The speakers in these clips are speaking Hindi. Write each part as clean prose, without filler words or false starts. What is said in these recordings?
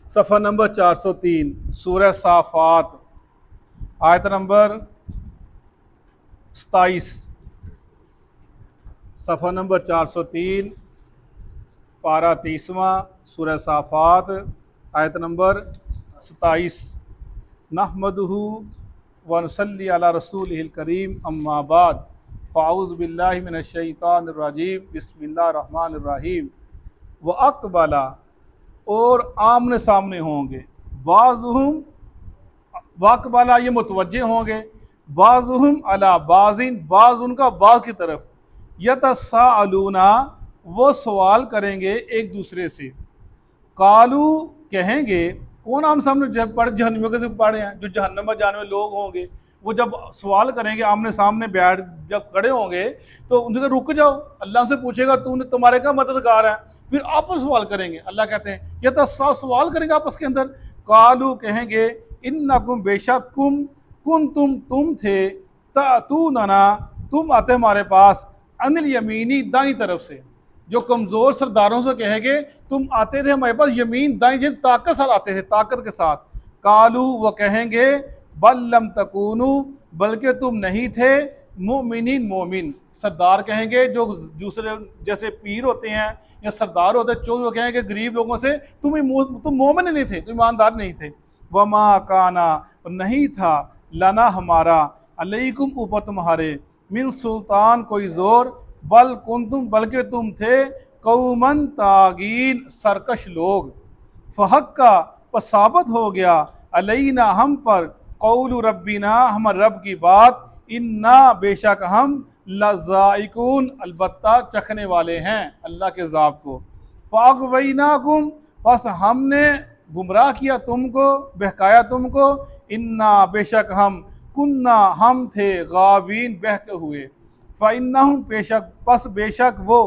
सफ़ा नंबर 403 सूरह साफ़ात आयत नंबर 27। सफ़ा नंबर 403 पारा 30वां सूरह साफ़ात आयत नंबर 27। नहमदुहु व नसल्ली अला रसूलिहिल करीम अम्मा बाद फ़ाऊज़ु बिल्लाहि मिनश शैतानिर रजीम बिस्मिल्लाहिर रहमानिर रहीम। व अक़बला और आमने सामने होंगे, बाज़ुहुम वाक़बाला ये मुतवज्जे होंगे, बाज़ुहुम अला बाज़िन बाज़ उनका बाज़ की तरफ, यतसाअलूना वो सवाल करेंगे एक दूसरे से, कालू कहेंगे, कौन आम सामने जब पढ़ जहन्नमियों के पढ़े हैं, जो जहन्नम में जाने वाले लोग होंगे, वो जब सवाल करेंगे आमने सामने बैठ जब खड़े होंगे तो उनसे रुक जाओ, अल्लाह से पूछेगा तूने तुम्हारे क्या मददगार है, फिर आपस सवाल करेंगे। अल्लाह कहते हैं यह तो सवाल करेंगे आपस के अंदर, कालू कहेंगे इन्नकुम बेशक कुन तुम थे तूना तुम आते हमारे पास अनिल यमीनी दाई तरफ से, जो कमज़ोर सरदारों से कहेंगे तुम आते थे हमारे पास यमीन दाई जिन ताकत साथ आते थे, ताकत के साथ। कालू वो कहेंगे बल्लम तकूनू बल्कि तुम नहीं थे मोमिनीन मोमिन, सरदार कहेंगे जो दूसरे जैसे पीर होते हैं या सरदार होते हैं, चोर वो कहेंगे गरीब लोगों से तुम मोमिन नहीं थे, तुम ईमानदार नहीं थे। वमा काना नहीं था लना हमारा अलैकुम ऊपर तुम्हारे मिन सुल्तान कोई जोर बल कुंतुम बल्कि तुम थे कौमन तागीन सरकश लोग। फ़हक्का पसाबत हो गया अलैना हम पर कौलु रब्बिना हम रब की बात, इन्ना बेशक हम लज़ाइकून अलबत्ता चखने वाले हैं अल्लाह के ज़ाब को। फ़ाग़वैनाकुम बस हमने गुमराह किया तुमको, बहकाया तुमको, इन्ना बेशक हम कुन्ना हम थे गावीन बहके हुए। फ़इन्नहुम बेशक बस बेशक वो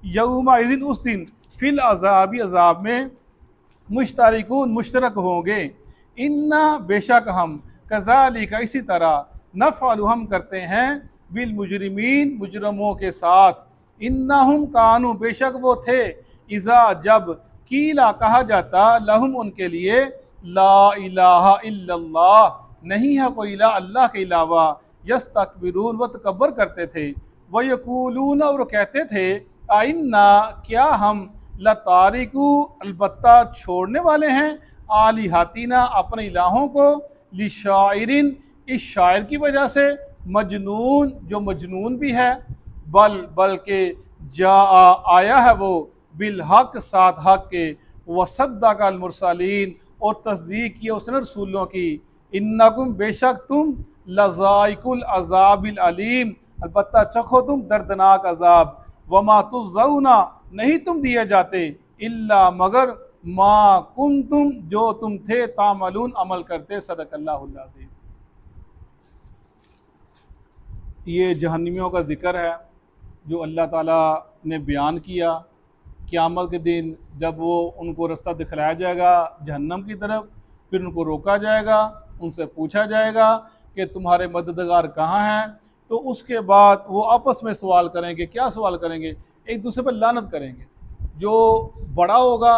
यौमा इज़िन उस दिन फिल अज़ाबी अज़ाब में मुश्तरिकून मुश्तरक होंगे। इन्ना बेशक हम कज़ालिका इसी तरह नफ़अलु हम करते हैं बिल मुजरिमीन मुजरमों के साथ। इन्नहुम कानू बेशक वो थे इज़ा जब कीला कहा जाता लहुम उनके लिए ला इलाहा इल्लल्लाह नहीं है कोई इला अल्लाह के अलावा, यस्तकबिरून वो तकब्बर करते थे, व यकूलून और कहते थे आइन्ना क्या हम लतारिकू अलबत्ता छोड़ने वाले हैं आलिहातिना अपने इलाहों को लिशाइरिन इस शायर की वजह से मजनून जो मजनून भी है, बल्कि जा आया है वो बिल हक साथ हक के, वसद्दक़ अल मुरसलीन और तस्दीक किया उसने रसूलों की। इन्नकुम बेशक तुम लज़ाइकुल अज़ाबिल अलीम अलबत्ता चखो तुम दर्दनाक अजाब। वमा तुज़ौना नहीं तुम दिए जाते इल्ला मगर मा कुंतुम जो तुम थे तामलून अमल करते। सदक़ल्लाहुल अज़ीम। ये जहन्नमियों का ज़िक्र है जो अल्लाह ताला ने बयान किया। क़यामत के दिन जब वो उनको रास्ता दिखलाया जाएगा जहन्नम की तरफ, फिर उनको रोका जाएगा, उनसे पूछा जाएगा कि तुम्हारे मददगार कहाँ हैं, तो उसके बाद वो आपस में सवाल करेंगे। क्या सवाल करेंगे? एक दूसरे पर लानत करेंगे। जो बड़ा होगा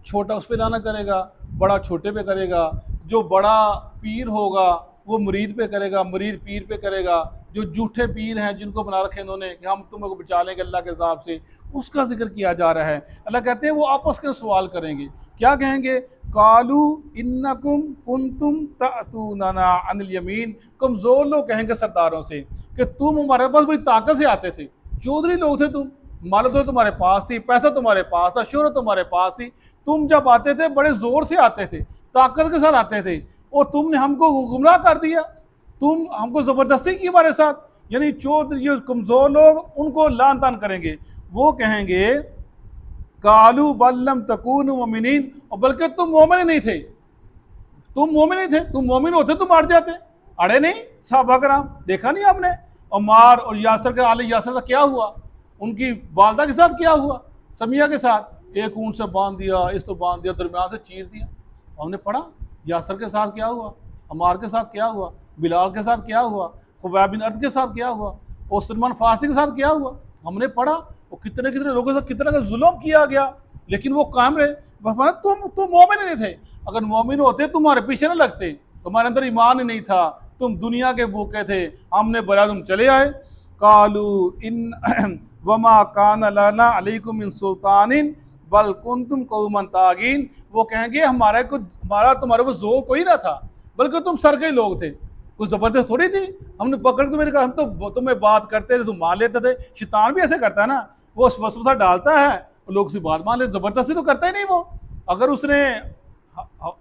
छोटा उस पर लानत करेगा, बड़ा छोटे पे करेगा, जो बड़ा पीर होगा वो मुरीद पे करेगा, मुरीद पीर पे करेगा, जो झूठे पीर हैं जिनको बना रखे इन्होंने कि हम तुम्हें को बचा लेंगे अल्लाह के हिसाब से, उसका जिक्र किया जा रहा है। अल्लाह कहते हैं वो आपस के सवाल करेंगे। क्या कहेंगे? कालू इन्नकुम कुंतुम तअतूना अनिल यमीन, कमज़ोर लोग कहेंगे सरदारों से कि तुम हमारे पास बड़ी ताकत से आते थे, चौधरी लोग थे तुम, मालूम तो तुम्हारे पास थी, पैसा तुम्हारे पास था, शोहरत तुम्हारे पास थी, तुम जब आते थे बड़े ज़ोर से आते थे, ताकत के साथ आते थे, और तुमने हमको गुमराह कर दिया, तुम हमको ज़बरदस्ती की हमारे साथ। यानी चौधरी जो कमज़ोर लोग उनको लान तान करेंगे। वो कहेंगे कालू बल्लम तकून मोमिनीन, और बल्कि तुम मोमिन नहीं थे, तुम मोमिन नहीं थे, तुम मोमिन होते तुम अड़ जाते। अड़े नहीं साहबा कराम, देखा नहीं आपने अम्मार और यासर के आले यासर का क्या हुआ, उनकी वालदा के साथ क्या हुआ, समिया के साथ एक ऊँट से बांध दिया, इस तो बांध दिया, दरमियान से चीर दिया। हमने पढ़ा यासर के साथ क्या हुआ, अम्मार के साथ क्या हुआ, बिलाल के साथ क्या हुआ, खुबैब बिन अर्द के साथ क्या हुआ, और सलमान फारसी के साथ क्या हुआ, हमने पढ़ा। और कितने कितने लोगों से कितना का जुल्म किया गया, लेकिन वो कायम रहे। फरमाया तुम मोमिन नहीं थे, अगर मोमिन होते तुम्हारे पीछे न लगते, तुम्हारे अंदर ईमान ही नहीं था, तुम दुनिया के भूखे थे, हमने बोला तुम चले आए। कालू इन वमा कान लना अलैकुम मिन सुल्तानिन बल कुंतुम कौमन तागीन, वो कहेंगे हमारा तुम्हारे को जोर कोई ना था, बल्कि तुम सर के लोग थे, कुछ ज़बरदस्त थोड़ी थी, हमने पकड़ तुम्हें कहा, हम तो तुम्हें बात करते थे, तुम मान लेते थे। शैतान भी ऐसे करता है ना, वो वसवसा डालता है, लोग उसकी बात मान लेते, ज़बरदस्ती तो करता ही नहीं वो। अगर उसने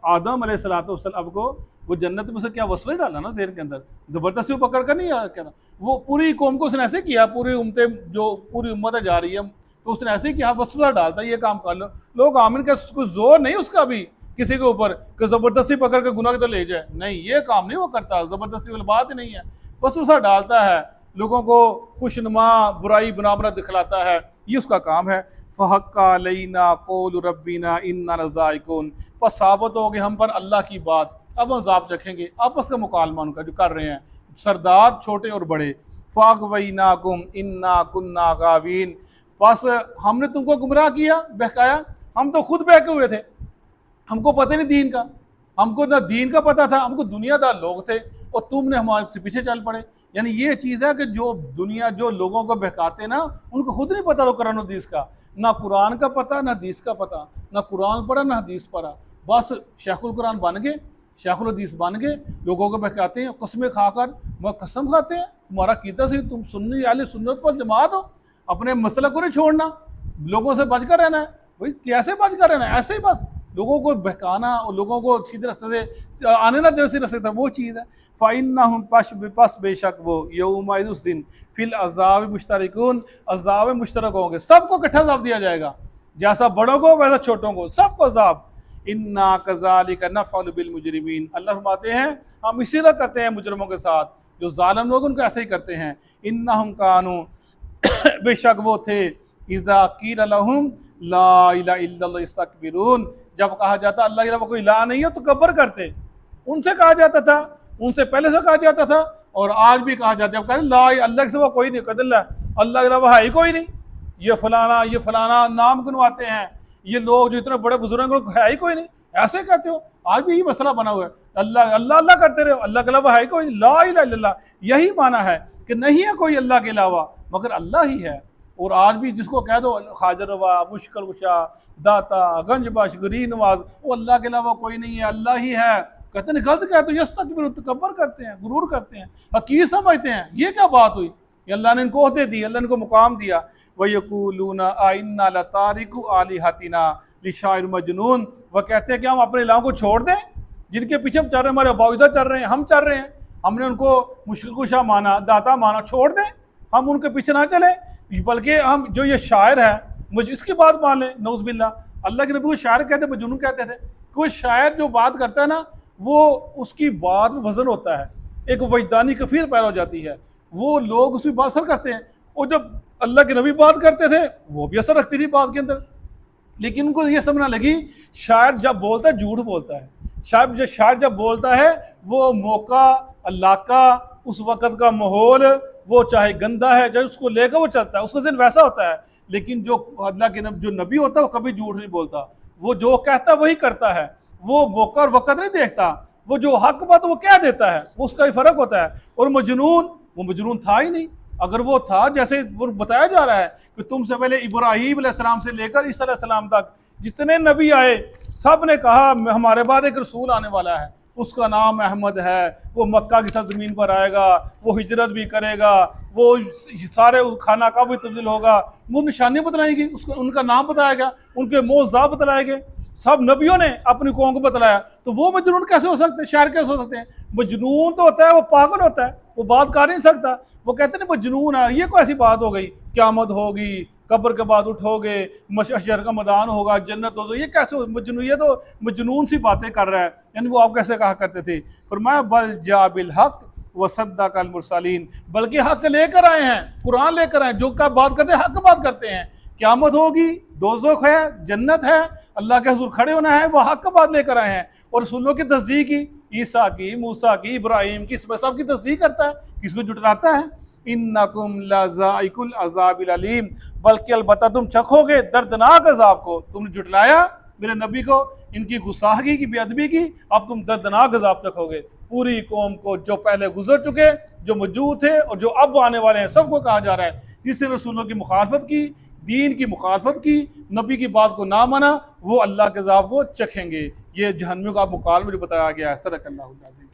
आदम अलैहिस्सलाम को वो जन्नत में से क्या वसवे डाला ना ज़हन के अंदर, ज़बरदस्ती वो पकड़ कर नहीं कहना, वो पूरी कौम को उसने ऐसे किया, पूरी उम्मतें जो पूरी उम्मत जा रही है तो उसने ऐसे किया, वसवसा डालता है ये काम कर लो, लोग आमिन का कुछ जोर नहीं उसका भी किसी के ऊपर कि ज़बरदस्ती पकड़ के गुनाह के तो ले जाए, नहीं ये काम नहीं वो करता, ज़बरदस्ती वाली बात ही नहीं है, वसवसा डालता है, लोगों को खुशनुमा बुराई बना दिखलाता है, ये उसका काम है। फ़हक्का अलैना कौलु रब्बिना इन्ना लज़ाइकून, बस साबित हो गई हम पर अल्लाह की बात, अब हम ज़ाब चखेंगे, आपस का मुकालमा उनका जो कर रहे हैं सरदार छोटे और बड़े। फ़ाग़वैनाकुम इन्ना कुन्ना गावीन, बस हमने तुमको गुमराह किया, बहकाया, हम तो खुद बहके हुए थे, हमको पता नहीं दीन का, हमको ना दीन का पता था, हमको दुनियादार लोग थे और तुमने हमारे पीछे चल पड़े। यानी ये चीज़ है कि जो लोगों को बहकाते ना, उनको खुद नहीं पता कुरान हदीस का, ना कुरान का पता ना हदीस का पता, ना कुरान पढ़ा ना हदीस पढ़ा, बस शेखुल कुरान बन गए, शेखुल हदीस बन गए, लोगों को बहकाते हैं, कस्में खाकर वह कसम खाते हैं, तुम्हारा कीदा से तुम सुन्नी वाले सुन्नत पर जमात हो, अपने मसला को नहीं छोड़ना, लोगों से बच कर रहना है। भाई कैसे बच कर रहना है, ऐसे ही बस लोगों को बहकाना और लोगों को सीधे रास्ते से आने ना दे, सीधे रास्ते से, वो चीज़ है। फ़इन्नहुम पस बेशक वो यौमाइज़ उस दिन फिल अज़ाब मुश्तरकून, अज़ाब मुश्तरक होंगे, सबको इकट्ठा अज़ाब दिया जाएगा, जैसा बड़ों को वैसा छोटों को, सबको अज़ाब। इन्ना कज़ालिका नफ़अलु बिल मुजरिमीन, अल्लाह फरमाते हैं हम इसी तरह करते हैं मुजरमों के साथ, जो जालिम लोग उनको ऐसे ही करते हैं। इन्नहुम कानू बेशक वो थे, इज़ा क़ील लहुम ला इलाहा इल्लल्लाह यस्तकबिरून, जब कहा जाता अल्लाह के अलावा कोई इलाह नहीं है तो कब्र करते, उनसे कहा जाता था, उनसे पहले से कहा जाता था और आज भी कहा जाता है, कहते ला अल्लाह के सिवा कोई नहीं, कहते अल्लाह के अलावा है ही कोई नहीं, ये फलाना नाम गिनवाते हैं, ये लोग जो इतने बड़े बुजुर्ग है ही कोई नहीं, ऐसे कहते हो, आज भी यही मसला बना हुआ है, अल्लाह अल्लाह अल्लाह करते रहे, अल्लाह के अलावा है ही कोई नहीं, ला इलाहा इल्लल्लाह, यही माना है कि नहीं है कोई अल्लाह के अलावा मगर अल्लाह ही है। और आज भी जिसको कह दो हाजिर रवा, मुश्किल कुशा, दाता, गंजबाश, गरीब नवाज, वो अल्लाह के अलावा कोई नहीं है, अल्लाह ही है, कहते नहीं गलत कहते, यस तक तकबर करते हैं, गुरूर करते हैं, हकीर समझते हैं, ये क्या बात हुई, ये अल्लाह ने इनको ओहदे दिए, अल्लाह ने इनको मुकाम दिया। वयक़ूलूना आइन्ना लतारिकु आलिहतिना लिशाइर मजनून, वह कहते हैं कि हम अपने इलाहों को छोड़ दें, जिनके पीछे हम चल रहे हैं, हमारे बाउदा चल रहे हैं, हम चल रहे हैं, हमने उनको मुश्किल कुशा माना, दाता माना, छोड़ दें, हम उनके पीछे ना चले, बल्कि हम जो ये शायर है मुझे इसकी बात मान लें। नौज़ुबिल्लाह, अल्लाह के नबी को शायर कहते, मजनून कहते थे। कोई शायर जो बात करता है ना, वो उसकी बात में वजन होता है, एक वजदानी कफीर पैदा हो जाती है, वो लोग उसकी बात असर करते हैं। और जब अल्लाह के नबी बात करते थे वो भी असर रखती थी बात के अंदर, लेकिन उनको ये समझना लगी शायर जब बोलता है झूठ बोलता है, शायर जब बोलता है वो मौका इलाका उस वक़्त का माहौल वो चाहे गंदा है चाहे उसको लेकर वो चलता है, उसका ज़हन वैसा होता है। लेकिन जो अल्लाह के जो नबी होता है वो कभी झूठ नहीं बोलता, वो जो कहता है वही करता है, वो मौका और वक़्त नहीं देखता, वो जो हक बात वो कह देता है, वो उसका ही फ़र्क होता है। और मजनून, वो मजनून था ही नहीं, अगर वो था जैसे वो बताया जा रहा है कि तुमसे पहले इब्राहीम अलैहिस्सलाम से लेकर ईसा अलैहिस्सलाम तक जितने नबी आए सब ने कहा हमारे बाद एक रसूल आने वाला है, उसका नाम अहमद है, वो मक्का की सरजमीन पर आएगा, वो हिजरत भी करेगा, वो सारे खाना का भी तब्दील होगा, वो निशानी बतलाएगी, उसको उनका नाम बताया गया, उनके मौज़ा बतलाए गए, सब नबियों ने अपनी कौम को बतलाया। तो वो मजनून कैसे हो सकते हैं, शायर कैसे हो सकते हैं? मजनून तो होता है वो पागल होता है, वो बात कर नहीं सकता, वो कहते हैं मजनून है, ये कोई ऐसी बात हो गई, क़यामत होगी, कब्र के बाद उठोगे, मशर का मैदान होगा, जन्नत हो, ये कैसे मजनून, ये तो मजनून सी बातें कर रहा है। यानी वो आप कैसे कहा करते थे, फरमाया बल जा बिल हक व सद्दक़ल मुरसलीन, बल्कि हक लेकर आए हैं, कुरान लेकर आए, जो क्या बात करते हैं हक बात करते हैं, क़यामत होगी, दोज़ख है, जन्नत है, अल्लाह के हुज़ूर खड़े होना है, वो हक का बात लेकर आए हैं। और रसूलों की तस्दीक की, ईसा की, मूसा की, इब्राहिम की, सब की तस्दीक करता है, किसको जुटलाता है। इन्नकुम लज़ाइकुल अज़ाबिल अलीम, बल्कि अलबत्ता तुम चखोगे दर्दनाक अजाब को। तुमने जुटलाया मेरे नबी को, इनकी गुस्ताखी की, बेअदबी की, अब तुम दर्दनाक अजाब चखोगे। पूरी कौम को, जो पहले गुजर चुके, जो मौजूद थे और जो अब आने वाले हैं, सबको कहा जा रहा है जिसने रसूलों की मुखालफत की, दीन की मुखालफत की, नबी की बात को ना माना, वो अल्लाह के अजाब को चखेंगे। ये जहन्नम का मुकाल में जो बताया गया है। सदक़ल्लाहुल अज़ीम।